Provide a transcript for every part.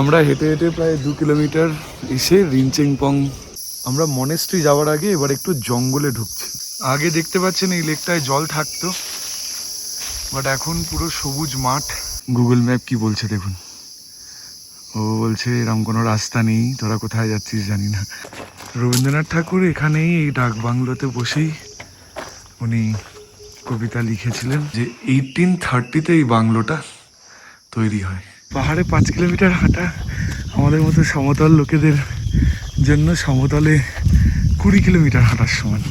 আমরা হেঁটে হেঁটে প্রায় 2 কিলোমিটার এসে রিনচেংপং আমরা মনেস্ট্রি যাওয়ার আগে এবার একটু জঙ্গলে ঢুকছি। আগে দেখতে পাচ্ছেন এই লেকটায় জল থাকতো, বাট এখন পুরো সবুজ মাঠ। গুগল ম্যাপ কি বলছে দেখুন, ও বলছে এরকম কোনো রাস্তা নেই, তোরা কোথায় যাচ্ছিস জানি না। রবীন্দ্রনাথ ঠাকুর এখানেই এই ডাক বাংলোতে বসেই উনি কবিতা লিখেছিলেন যে 1830-তে এই বাংলোটা তৈরি হয়। পাহাড়ে 5 কিলোমিটার হাঁটা আমাদের মতো সমতল লোকেদের জন্য সমতলে 20 কিলোমিটার হাঁটার সমান।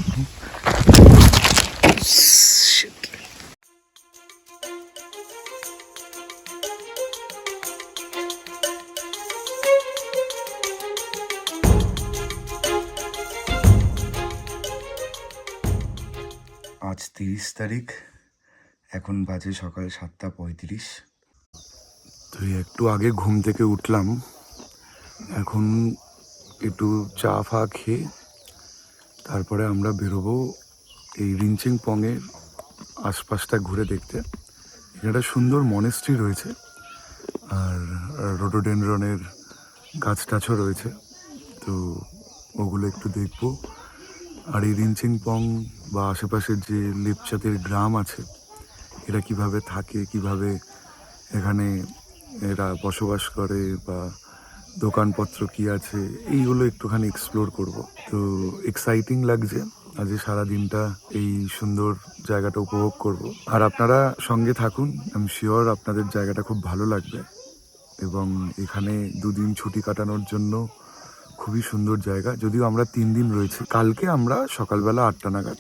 আজ 30 তারিখ, এখন বাজে সকাল 7:35। তো একটু আগে ঘুম থেকে উঠলাম, এখন একটু চা ফা খেয়ে তারপরে আমরা বেরোবো এই রিনচেংপংয়ের আশপাশটা ঘুরে দেখতে। এখানে একটা সুন্দর মনেস্ট্রি রয়েছে আর রোডোডেনড্রনের গাছ টাছও রয়েছে, তো ওগুলো একটু দেখবো। আর এই রিনচেংপং বা আশেপাশের যে লেপচাদের গ্রাম আছে এরা কিভাবে থাকে, কিভাবে এখানে এরা বসবাস করে বা দোকানপত্র কি আছে, এইগুলো একটুখানি এক্সপ্লোর করব। তো এক্সাইটিং লাগছে, আজ সারা দিনটা এই সুন্দর জায়গাটা উপভোগ করব। আর আপনারা সঙ্গে থাকুন, আমি শিওর আপনাদের জায়গাটা খুব ভালো লাগবে। এবং এখানে 2 দিন ছুটি কাটানোর জন্য খুবই সুন্দর জায়গা। যদিও আমরা 3 দিন রয়েছি, কালকে আমরা সকালবেলা 8টা নাগাদ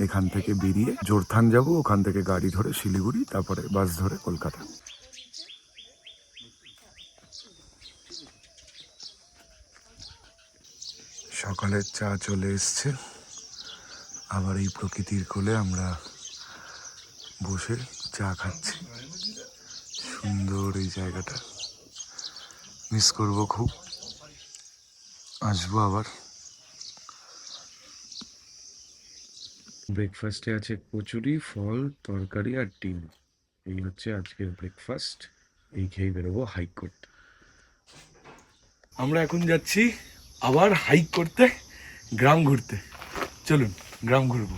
এখান থেকে বেরিয়ে জোরথাং যাব, ওখান থেকে গাড়ি ধরে শিলিগুড়ি, তারপরে বাস ধরে কলকাতা। সকালের চা চলে এসছে, আবার এই প্রকৃতির কোলে আমরা বসে চা খাচ্ছি। সুন্দর এই জায়গাটা, মিস করব খুব, আসবো আবার। ব্রেকফাস্টে আছে কচুরি, ফল, তরকারি আর ডিম। এই হচ্ছে আজকের ব্রেকফাস্ট। এই খেয়ে বেরোবো হাইক করতে। আমরা এখন যাচ্ছি আবার হাইক করতে, গ্রাম ঘুরতে। চলুন গ্রাম ঘুরবো।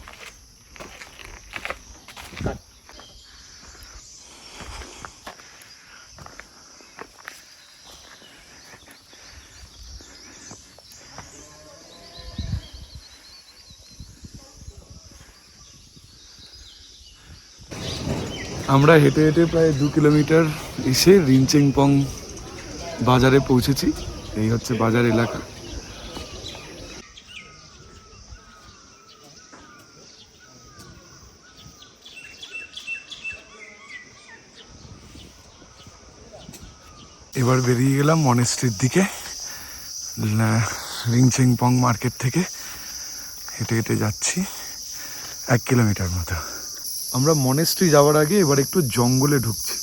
আমরা হেঁটে হেঁটে প্রায় 2 কিলোমিটার এসে রিনচেংপং বাজারে পৌঁছেছি। এই হচ্ছে বাজার এলাকা। এবার বেরিয়ে গেলাম মনেস্ট্রির দিকে। রিনচেংপং মার্কেট থেকে হেঁটে হেঁটে যাচ্ছি 1 কিলোমিটার মতো। আমরা মনেস্ট্রি যাওয়ার আগে এবার একটু জঙ্গলে ঢুকছি।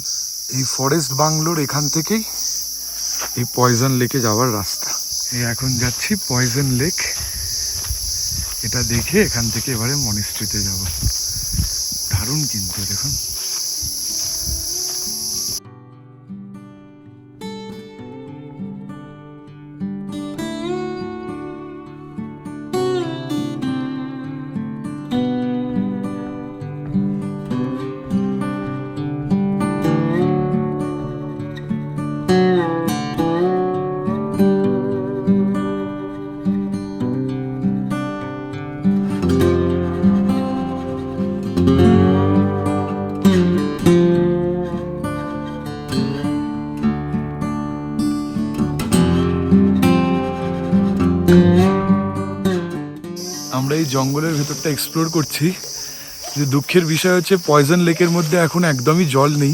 এই ফরেস্ট বাংলোর এখান থেকেই এই পয়জন লেকে যাওয়ার রাস্তা। এই এখন যাচ্ছি পয়জন লেক, এটা দেখে এখান থেকে এবারে মনেস্ট্রিতে যাব। দারুণ কিন্তু দেখুন। আমরা এই জঙ্গলের ভেতরটা এক্সপ্লোর করছি। যে দুঃখের বিষয় হচ্ছে পয়জন লেকের মধ্যে এখন একদমই জল নেই।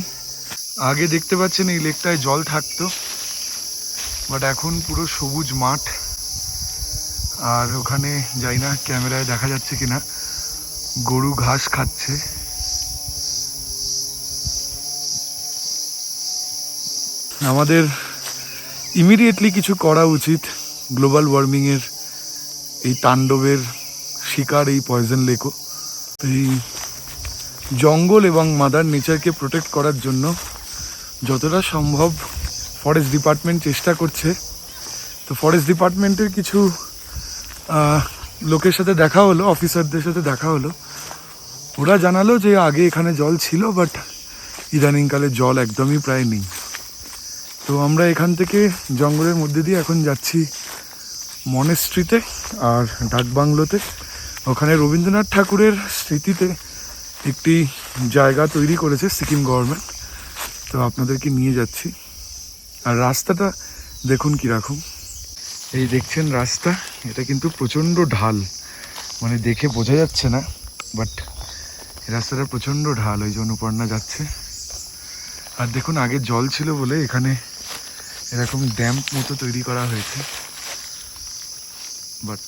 আগে দেখতে পাচ্ছেন এই লেকটায় জল থাকতো, বাট এখন পুরো সবুজ মাঠ। আর ওখানে যাই না ক্যামেরায় দেখা যাচ্ছে কিনা, গরু ঘাস খাচ্ছে। আমাদের ইমিডিয়েটলি কিছু করা উচিত গ্লোবাল ওয়ার্মিংয়ের এই তাণ্ডবের শিকার এই পয়জন লেকও। এই জঙ্গল এবং মাদার নেচারকে প্রোটেক্ট করার জন্য যতটা সম্ভব ফরেস্ট ডিপার্টমেন্ট চেষ্টা করছে। তো ফরেস্ট ডিপার্টমেন্টের কিছু লোকের সাথে দেখা হলো, অফিসারদের সাথে দেখা হলো। ওরা জানালো যে আগে এখানে জল ছিল, বাট ইদানিংকালে জল একদমই প্রায় নেই। তো আমরা এখান থেকে জঙ্গলের মধ্যে দিয়ে এখন যাচ্ছি মনেস্ট্রিতে আর ডাকবাংলোতে। ওখানে রবীন্দ্রনাথ ঠাকুরের স্মৃতিতে একটি জায়গা তৈরি করেছে সিকিম গভর্নমেন্ট। তো আপনাদেরকে নিয়ে যাচ্ছি। আর রাস্তাটা দেখুন কীরকম। এই দেখছেন রাস্তা, এটা কিন্তু প্রচণ্ড ঢাল, মানে দেখে বোঝা যাচ্ছে না, বাট রাস্তাটা প্রচণ্ড ঢাল। ওই যে অনুপর্ণা যাচ্ছে। আর দেখুন আগে জল ছিল বলে এখানে এরকম ড্যাম্প মতো তৈরি করা হয়েছে, বাট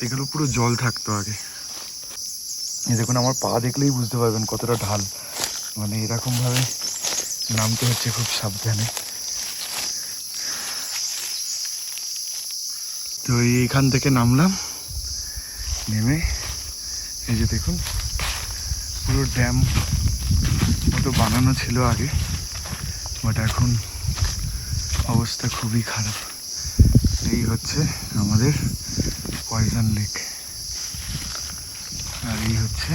এগুলো পুরো জল থাকতো আগে। এই দেখুন আমার পা দেখলেই বুঝতে পারবেন কতটা ঢাল, মানে এরকমভাবে নামতে হচ্ছে খুব সাবধানে। তো এইখান থেকে নামলাম, নেমে এই যে দেখুন পুরো ড্যাম মতো বানানো ছিল আগে, বাট এখন অবস্থা খুবই খারাপ। এই হচ্ছে আমাদের পয়জন লেক, আর এই হচ্ছে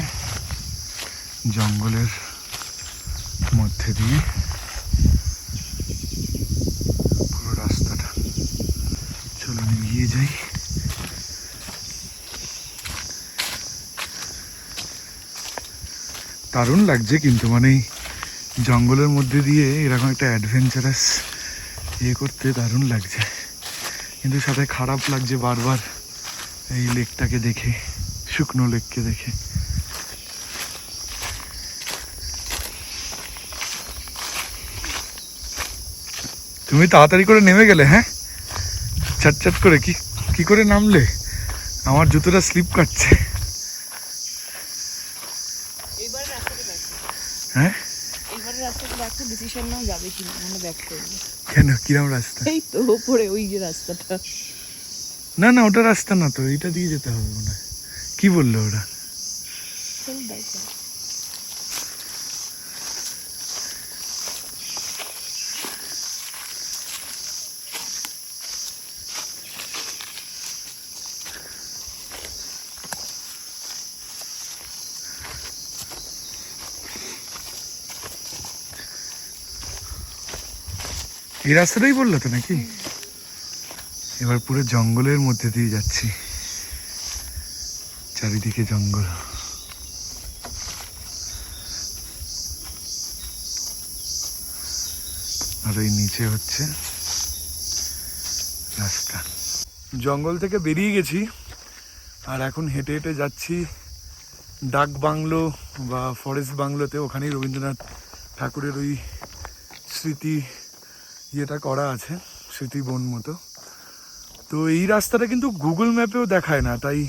জঙ্গলের মধ্যে দিয়ে পুরো রাস্তাটা। চলুন এগিয়ে যাই। দারুণ লাগছে কিন্তু, মানে জঙ্গলের মধ্যে দিয়ে এরকম একটা অ্যাডভেঞ্চারাস করতে দারুণ লাগছে, কিন্তু সাথে খারাপ লাগছে বারবার এই লেকটাকে দেখে, শুকনো লেককে দেখে। তুমি তাড়াতাড়ি করে নেমে গেলে, হ্যাঁ চট করে। কি করে নামলে? আমার জুতোটা স্লিপ কাটছে। হ্যাঁ কেন, কিরম রাস্তা? এই তো ওপরে ওই যে রাস্তাটা। না না, ওটা রাস্তা না তো, এইটা দিয়ে যেতে হবে মনে হয়। কি বললো ওরা? এই রাস্তাটাই বললো তো নাকি? এবার পুরো জঙ্গলের মধ্যে দিয়ে যাচ্ছি, চারিদিকে জঙ্গল। আর ওই নিচে হচ্ছে রাস্তা। জঙ্গল থেকে বেরিয়ে গেছি, আর এখন হেঁটে হেঁটে যাচ্ছি ডাক বাংলো বা ফরেস্ট বাংলোতে। ওখানেই রবীন্দ্রনাথ ঠাকুরের ওই স্মৃতি ইয়েটা করা আছে, স্মৃতি বন মতো। তো এই রাস্তাটা কিন্তু গুগল ম্যাপেও দেখায় না, তাই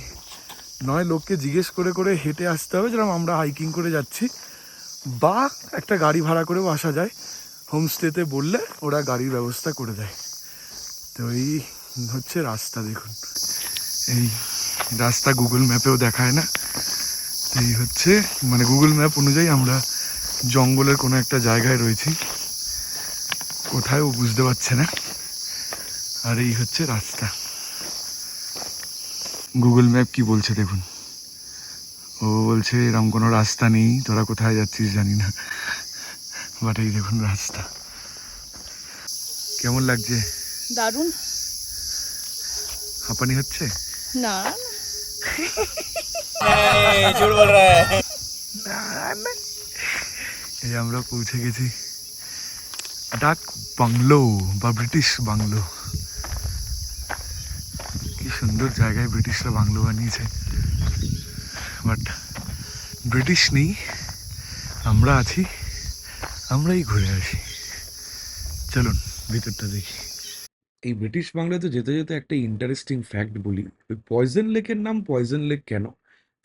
নয় লোককে জিজ্ঞেস করে করে হেঁটে আসতে হবে, যেরকম আমরা হাইকিং করে যাচ্ছি, বা একটা গাড়ি ভাড়া করেও আসা যায়। হোমস্টেতে বললে ওরা গাড়ির ব্যবস্থা করে দেয়। তো এই হচ্ছে রাস্তা, দেখুন এই রাস্তা গুগল ম্যাপেও দেখায় না। এই হচ্ছে, মানে গুগল ম্যাপ অনুযায়ী আমরা জঙ্গলের কোনো একটা জায়গায় রয়েছি, কোথায় ও বুঝতে পারছে না। আর এই হচ্ছে রাস্তা। গুগল ম্যাপ কি বলছে দেখুন, ও বলছে এরকম কোনো রাস্তা নেই, তোরা কোথায় যাচ্ছিস জানি না, বাট এই দেখুন রাস্তা। কেমন লাগছে? দারুণ। হাঁপানি হচ্ছে? না এই আমরা পৌঁছে গেছি ডাক বাংলো বা ব্রিটিশ বাংলো। কি সুন্দর জায়গায় ব্রিটিশরা বাংলো বানিয়েছে, বাট ব্রিটিশ নেই, আমরা আছি, আমরাই ঘুরে আসি। চলুন ভিতরটা দেখি। এই ব্রিটিশ বাংলাতে যেতে যেতে একটা ইন্টারেস্টিং ফ্যাক্ট বলি। ওই পয়জন লেকের নাম পয়জন লেক কেন?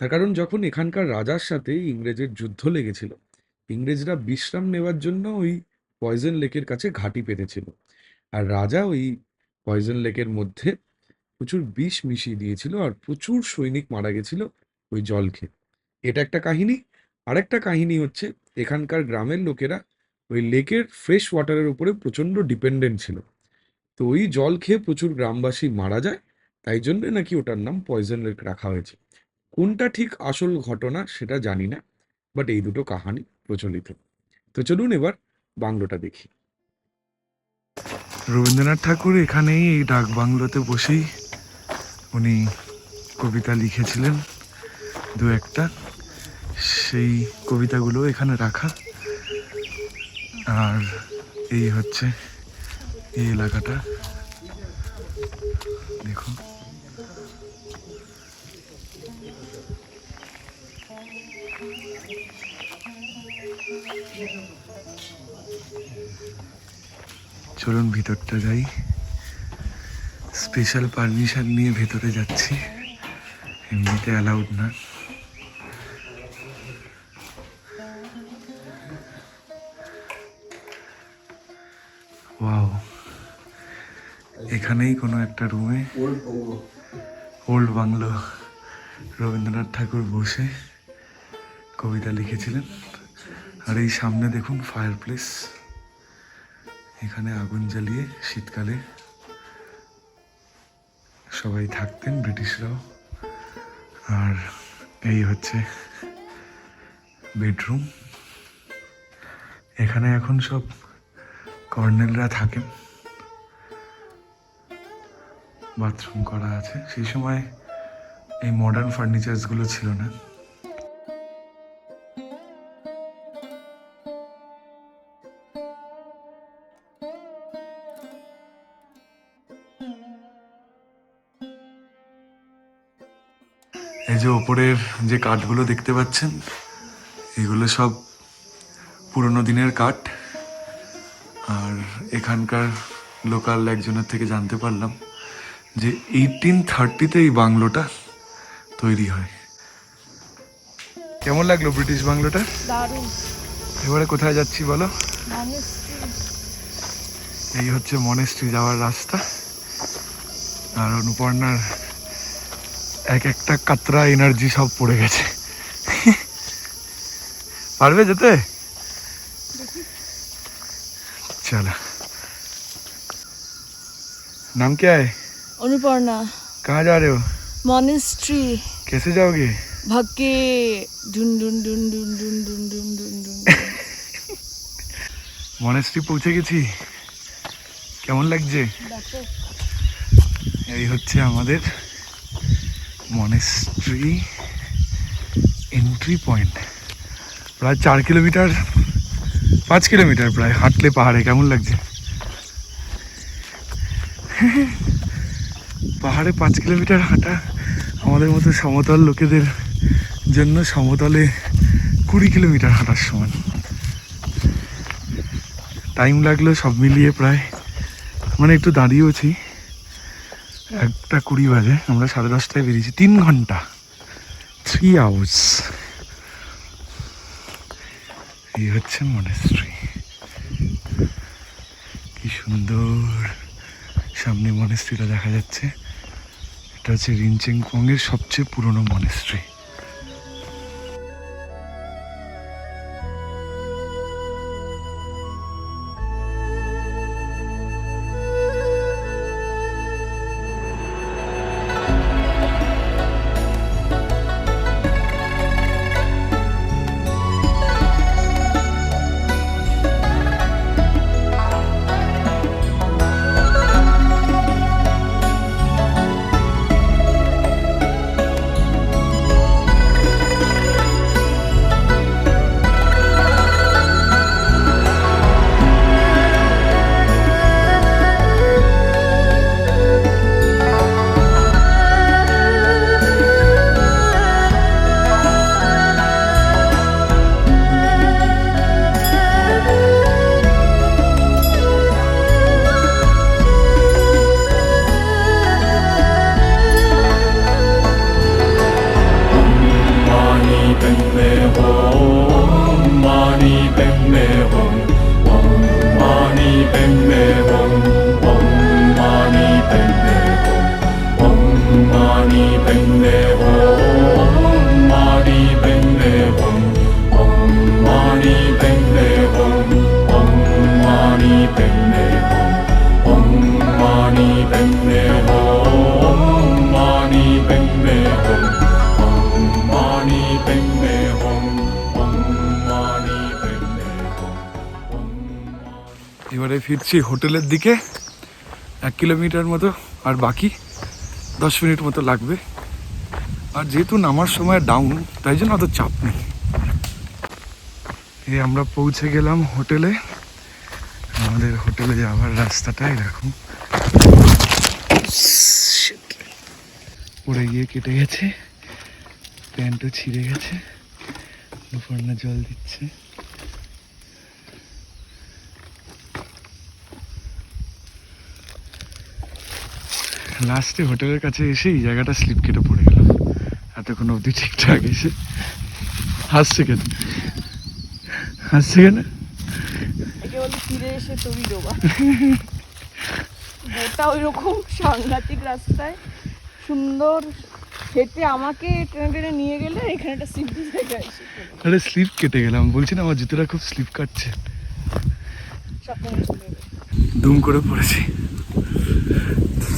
তার কারণ যখন এখানকার রাজার সাথে ইংরেজের যুদ্ধ লেগেছিল, ইংরেজরা বিশ্রাম নেওয়ার জন্য ওই পয়জন লেকের কাছে ঘাঁটি পেতেছিল। আর রাজা ওই পয়জন লেকের মধ্যে প্রচুর বিষ মিশিয়ে দিয়েছিল, আর প্রচুর সৈনিক মারা গেছিল ওই জল খেয়ে। এটা একটা কাহিনী। আরেকটা কাহিনী হচ্ছে, এখানকার গ্রামের লোকেরা ওই লেকের ফ্রেশ ওয়াটারের উপরে প্রচণ্ড ডিপেন্ডেন্ট ছিল। তো ওই জল খেয়ে প্রচুর গ্রামবাসী মারা যায়, তাই জন্য নাকি ওটার নাম পয়জন লেক রাখা হয়েছে। কোনটা ঠিক আসল ঘটনা সেটা জানি না, বাট এই দুটো কাহানি প্রচলিত। তো চলুন এবার বাংলোটা দেখি। রবীন্দ্রনাথ ঠাকুর এখানেই এই ডাক বাংলোতে বসেই উনি কবিতা লিখেছিলেন দু একটা, সেই কবিতাগুলো এখানে রাখা। আর এই হচ্ছে এই এলাকাটা, দেখুন। চলুন ভিতরটা যাই, স্পেশাল পারমিশন নিয়ে ভেতরে যাচ্ছি, এমনিতে অ্যালাউড না। ওয়াও, এখানেই কোনো একটা রুমে ওল্ড বাংলো রবীন্দ্রনাথ ঠাকুর বসে কবিতা লিখেছিলেন। আর এই সামনে দেখুন ফায়ার প্লেস, এখানে আগুন জ্বালিয়ে শীতকালে সবাই থাকতেন, ব্রিটিশরাও। আর এই হচ্ছে বেডরুম, এখানে এখন সব কর্নেলরা থাকেন। বাথরুম করা আছে, সেই সময় এই মডার্ন ফার্নিচারসগুলো ছিল না। এই যে ওপরের যে কাঠগুলো দেখতে পাচ্ছেন, এগুলো সব পুরোনো দিনের কাঠ। আর এখানকার লোকাল একজনের থেকে জানতে পারলাম যে 1830-তে এই বাংলোটা তৈরি হয়। কেমন লাগলো ব্রিটিশ বাংলোটা? দারুণ। এবারে কোথায় যাচ্ছি বলো? মনেস্ট্রি। এই হচ্ছে মনেস্ট্রি যাওয়ার রাস্তা। আর অনুপর্ণার এক একটা কাতরা এনার্জি সব পড়ে গেছে। পারবে যেতে? चलो। नाम क्या है? অনুপর্ণা। कहाँ जा रहे हो? মনেস্ট্রি। कैसे जाओगे? ভাগ্যে Dune Dune Dune Dune Dune Dune Dune Dune Dune. Monastery পৌঁছে গেছি, কেমন লাগছে? দেখো এই হচ্ছে আমাদের মনেস্ট্রি এন্ট্রি পয়েন্ট। প্রায় 4 কিলোমিটার 5 কিলোমিটার প্রায় হাঁটলে পাহাড়ে। কেমন লাগছে? পাহাড়ে 5 কিলোমিটার হাঁটা আমাদের মতো সমতল লোকেদের জন্য সমতলে 20 কিলোমিটার হাঁটার সমান। টাইম লাগলো সব মিলিয়ে প্রায়, মানে একটু দাঁড়িয়েওছি, 1:20 বাজে, আমরা 10:30টায় বেরিয়েছি। 3 ঘন্টা, 3 আওয়ার্স। এই হচ্ছে মনেস্ট্রি, কি সুন্দর সামনে মনেস্ট্রিটা দেখা যাচ্ছে। এটা হচ্ছে রিনচেনপং এর সবচেয়ে পুরনো মনেস্ট্রি। এবারে ফিরছি হোটেলের দিকে, 1 কিলোমিটার মতো, আর বাকি 10 মিনিট মতো লাগবে। আর যেহেতু নামার সময় ডাউন, তাই জন্য অত চাপ নেই। এই আমরা পৌঁছে গেলাম হোটেলে। আমাদের হোটেলে যাওয়ার রাস্তাটা এরকম, পড়ে গিয়ে কেটে গেছে, প্যান্টও ছিঁড়ে গেছে, দুপুরনা জল দিচ্ছে। লাস্টে হোটেলের কাছে এসে এই জায়গাটা স্লিপ কেটে পড়ে গেল। এতক্ষণ অবধি ঠিকঠাক এসে হাসছে কেন, হাসছে কেন? একে বলে ফিরে এসে তরি ডোবা। গোটা ওই রকম সাংঘাতিক রাস্তায় সুন্দর হেঁটে আমাকে টেনে টেনে নিয়ে গেলে এখানে একটা সিম্পল জায়গা এসে আরে স্লিপ কেটে গেলাম, বলছি না আমার জুতোটা খুব স্লিপ কাটছে। স্বপ্ন চলে গেল। দুম করে পড়েছি।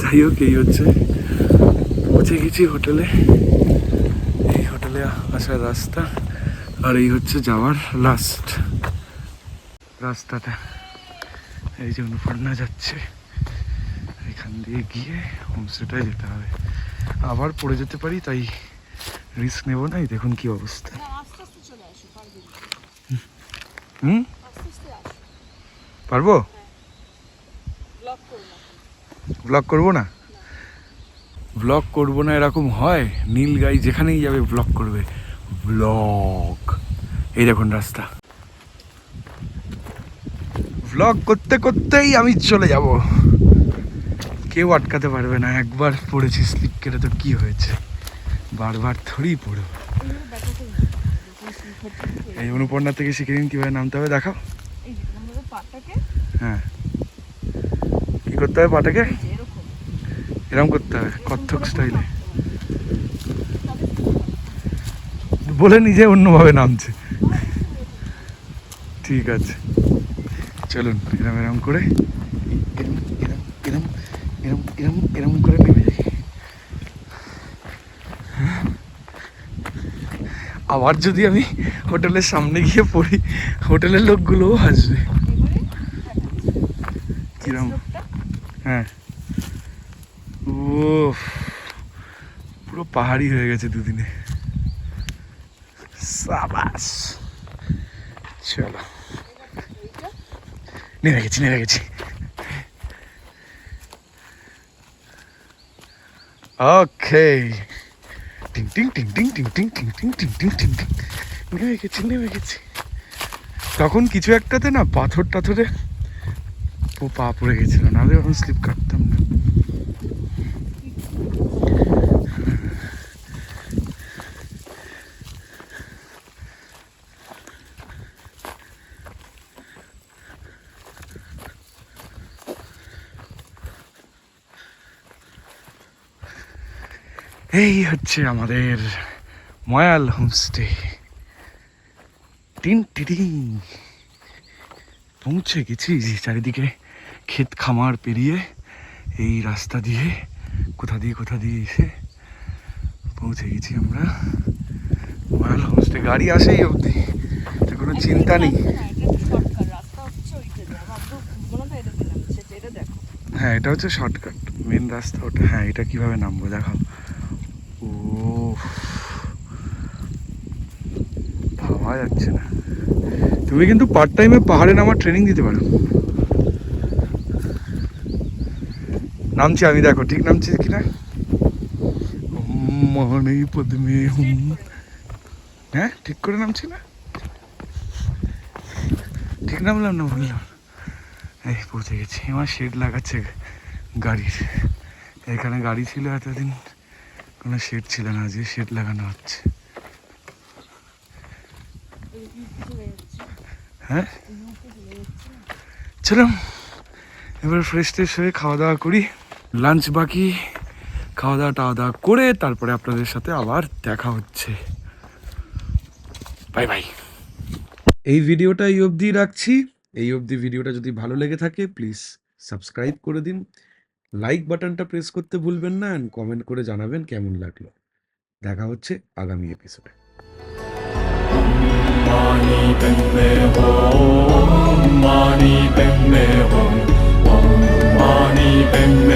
যাই হোক, এই হচ্ছে পৌঁছে গেছি হোটেলে। এই হোটেলে আসার রাস্তা, আর এই হচ্ছে যাওয়ার লাস্ট রাস্তাটা। এই যে অনুপর্ণা যাচ্ছে, এখান দিয়ে গিয়ে হোমস্টেটায় যেতে হবে। আবার পড়ে যেতে পারি, তাই রিস্ক নেবো না। এই দেখুন কি অবস্থা। হুম, পারবো? ব্লগ করবো না? ব্লগ করবো না এরকম হয়? নীল গাই যেখানেই যাবে ব্লগ করবে, ব্লগ। এই দেখুন রাস্তা, ব্লগ করতে করতেই আমি চলে যাব, কেউ আটকাতে পারবে না। একবার পড়েছি স্লিপ কেটে, তো কি হয়েছে, বারবার থোড়ি পড়ব। এই অনুপর্ণা থেকে শিখে নিন কীভাবে নামতে হবে, দেখাও। হ্যাঁ, কি করতে হবে পাটাকে? এরকম করতে হবে কত্থক স্টাইলে। বলে নিজে অন্যভাবে নামছে। ঠিক আছে, চলুন এরম এরম করে, এরম এরম এরম এরম এরম এরম করে নেমে যাই। আবার যদি আমি হোটেলের সামনে গিয়ে পড়ি, হোটেলের লোকগুলোও হাসবে। কিরম? হ্যাঁ, ও পুরো পাহাড়ি হয়ে গেছে দুদিনে। সাবাস, চলো নেমে গেছি, নেমে গেছি। ওকে, টিং টিং টিং টিং টিং টিং টিং টিং টিং টিং টিং টিং, নেমে গেছি, নেমে গেছি। তখন কিছু একটাতে না পাথর টাথরে পা পড়ে গেছিল, নাহলে এখন স্লিপ কাটতাম না। এই হচ্ছে আমাদের ময়াল হোমস্টে। টিন টিডিং পৌঁছে গেছি। চারিদিকে ক্ষেত খামার পেরিয়ে এই রাস্তা দিয়ে কোথা দিয়ে এসে পৌঁছে গেছি আমরা ময়াল হোমস্টে। গাড়ি আসেই অবধি, কোনো চিন্তা নেই। হ্যাঁ, এটা হচ্ছে শর্টকাট, মেন রাস্তা ওটা। হ্যাঁ, এটা কিভাবে নামবো দেখাও। ও, ভাবা যাচ্ছে না। তুমি কিন্তু পার্ট টাইমে পাহাড়ে নামার ট্রেনিং দিতে পারো। নামছি আমি, দেখো ঠিক নামছি কিনা। মনে পদ্মে হুম, হ্যাঁ ঠিক করে নামছি না? ঠিক নামলাম না বললাম? এই পৌঁছে গেছি। আমার শেড লাগাচ্ছে গাড়ির, এখানে গাড়ি ছিল এতদিন, কোনো শেড ছিল না, আজকে শেড লাগানো হচ্ছে। হ্যাঁ, চলো এবার ফ্রেশ ট্রেশ হয়ে খাওয়া দাওয়া করি। লাঞ্চ বাকি, খাওয়া দাওয়া টাওয়া দাওয়া করে তারপরে আপনাদের সাথে আবার দেখা হচ্ছে। Bye bye. এই ভিডিওটা এই অবধি রাখছি। এই অবধি ভিডিওটা যদি ভালো লেগে থাকে প্লিজ সাবস্ক্রাইব করে দিন, লাইক বাটনটা প্রেস করতে ভুলবেন না, অ্যান্ড কমেন্ট করে জানাবেন কেমন লাগলো। দেখা হচ্ছে আগামী এপিসোডে। Mani padme hum, mani padme hum. and